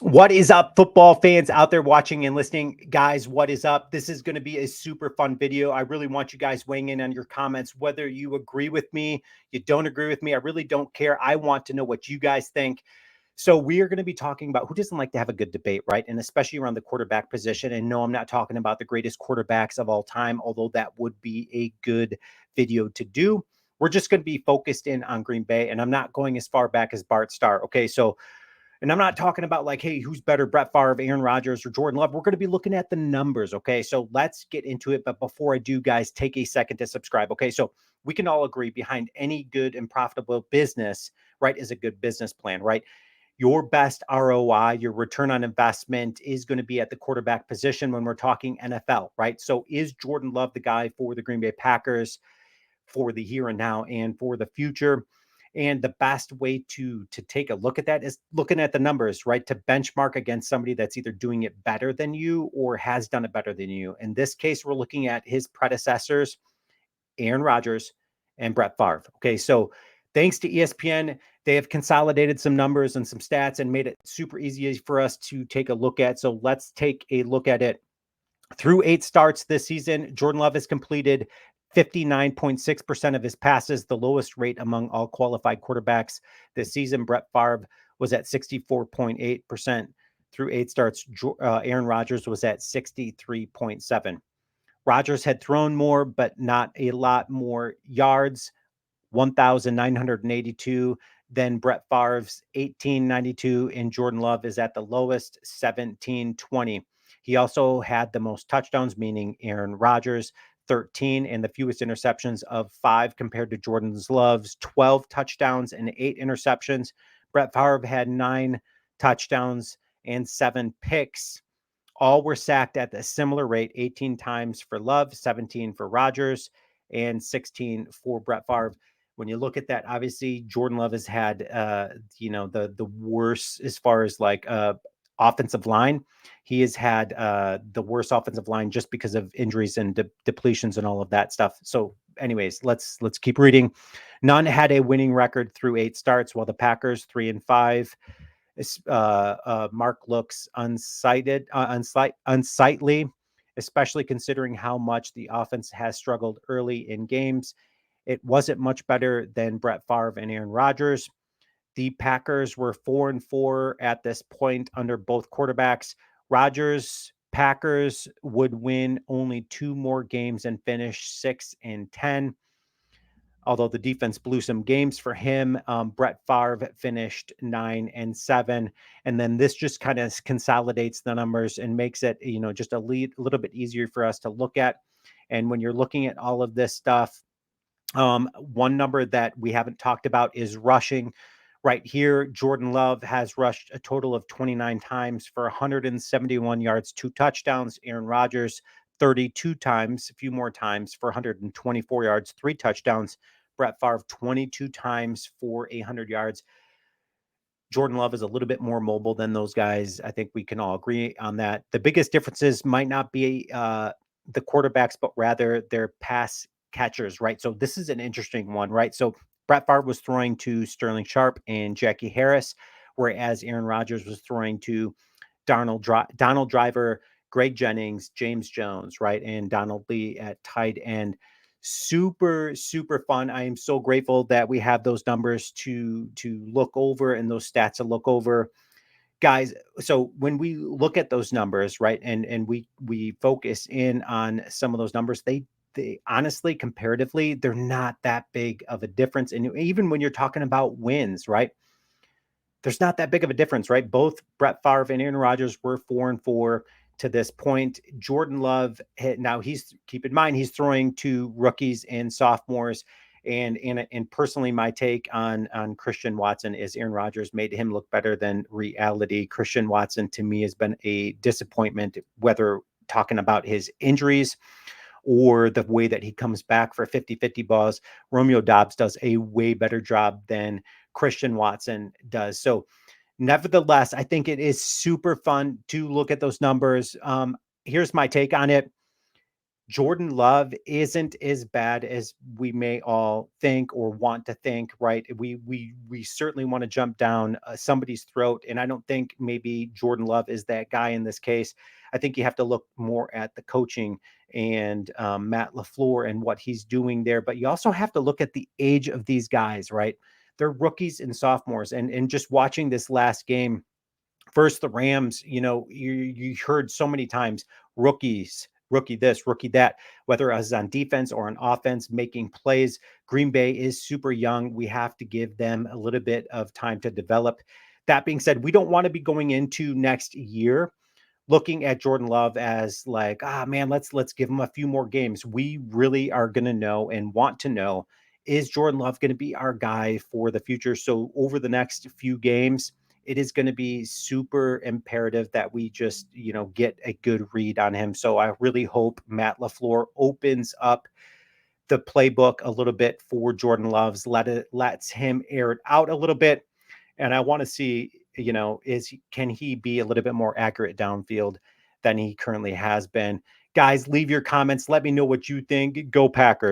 What is up, football fans out there watching and listening? Guys, what is up? This is going to be a super fun video. I really want you guys weighing in on your comments, whether you agree with me, you don't agree with me. I really don't care. I want to know what you guys think. So we are going to be talking about who doesn't like to have a good debate, right? And especially around the quarterback position. And no, I'm not talking about the greatest quarterbacks of all time, although that would be a good video to do. We're just going to be focused in on Green Bay, and I'm not going as far back as Bart Starr. Okay, so and I'm not talking about like, hey, who's better, Brett Favre, Aaron Rodgers, or Jordan Love. We're going to be looking at the numbers. Okay. So let's get into it. But before I do, guys, take a second to subscribe. Okay. So we can all agree behind any good and profitable business, right, is a good business plan, right? Your best ROI, your return on investment is going to be at the quarterback position when we're talking NFL, right? So is Jordan Love the guy for the Green Bay Packers for the here and now and for the future? And the best way to take a look at that is looking at the numbers, right? To benchmark against somebody that's either doing it better than you or has done it better than you. In this case, we're looking at his predecessors, Aaron Rodgers and Brett Favre. Okay, so thanks to ESPN, they have consolidated some numbers and some stats and made it super easy for us to take a look at. So let's take a look at it. Through 8 starts this season, Jordan Love has completed 59.6% of his passes, the lowest rate among all qualified quarterbacks this season. Brett Favre was at 64.8%. Through 8 starts, Aaron Rodgers was at 63.7. Rodgers had thrown more, but not a lot more yards, 1,982 than Brett Favre's 1,892, and Jordan Love is at the lowest, 1,720. He also had the most touchdowns, meaning Aaron Rodgers, 13, and the fewest interceptions of 5 compared to Jordan Love's 12 touchdowns and 8 interceptions. Brett Favre had 9 touchdowns and 7 picks. All were sacked at a similar rate, 18 times for Love, 17 for Rodgers, and 16 for Brett Favre. When you look at that, obviously Jordan Love has had the worst as far as like offensive line. He has had the worst offensive line just because of injuries and depletions and all of that stuff. So anyways, let's keep reading. None had a winning record through 8 starts, while the Packers 3-5. Mark looks unsightly, especially considering how much the offense has struggled early in games. It wasn't much better than Brett Favre and Aaron Rodgers. The Packers were 4-4 at this point under both quarterbacks. Packers would win only 2 more games and finish 6-10. Although the defense blew some games for him, Brett Favre finished 9-7. And then this just kind of consolidates the numbers and makes it, just a little bit easier for us to look at. And when you're looking at all of this stuff, one number that we haven't talked about is rushing. Right here, Jordan Love has rushed a total of 29 times for 171 yards, 2 touchdowns. Aaron Rodgers, 32 times, a few more times for 124 yards, 3 touchdowns. Brett Favre, 22 times for 100 yards. Jordan Love is a little bit more mobile than those guys. I think we can all agree on that. The biggest differences might not be the quarterbacks, but rather their pass catchers, right? So this is an interesting one, right? So Brett Favre was throwing to Sterling Sharp and Jackie Harris, whereas Aaron Rodgers was throwing to Donald Driver, Greg Jennings, James Jones, right? And Donald Lee at tight end. Super, super fun. I am so grateful that we have those numbers to look over and those stats to look over. Guys, so when we look at those numbers, right, and we focus in on some of those numbers, they honestly, comparatively, they're not that big of a difference. And even when you're talking about wins, right, there's not that big of a difference, right? Both Brett Favre and Aaron Rodgers were 4-4 to this point. Jordan Love, now keep in mind, he's throwing to rookies and sophomores. And personally, my take on Christian Watson is Aaron Rodgers made him look better than reality. Christian Watson, to me, has been a disappointment, whether talking about his injuries or the way that he comes back for 50-50 balls. Romeo Doubs does a way better job than Christian Watson does. So nevertheless, I think it is super fun to look at those numbers. Here's my take on it. Jordan Love isn't as bad as we may all think or want to think, right? We certainly want to jump down somebody's throat, and I don't think maybe Jordan Love is that guy in this case. I think you have to look more at the coaching and Matt LaFleur and what he's doing there, but you also have to look at the age of these guys, right? They're rookies and sophomores, and just watching this last game. First, the Rams, you heard so many times rookies, rookie this, rookie that, whether it was on defense or on offense, making plays. Green Bay is super young. We have to give them a little bit of time to develop. That being said, we don't want to be going into next year looking at Jordan Love as like, man, let's give him a few more games. We really are going to know and want to know, is Jordan Love going to be our guy for the future? So over the next few games, it is going to be super imperative that we just, get a good read on him. So I really hope Matt LaFleur opens up the playbook a little bit for Jordan Love's, lets him air it out a little bit. And I want to see, can he be a little bit more accurate downfield than he currently has been? Guys, leave your comments. Let me know what you think. Go Packers.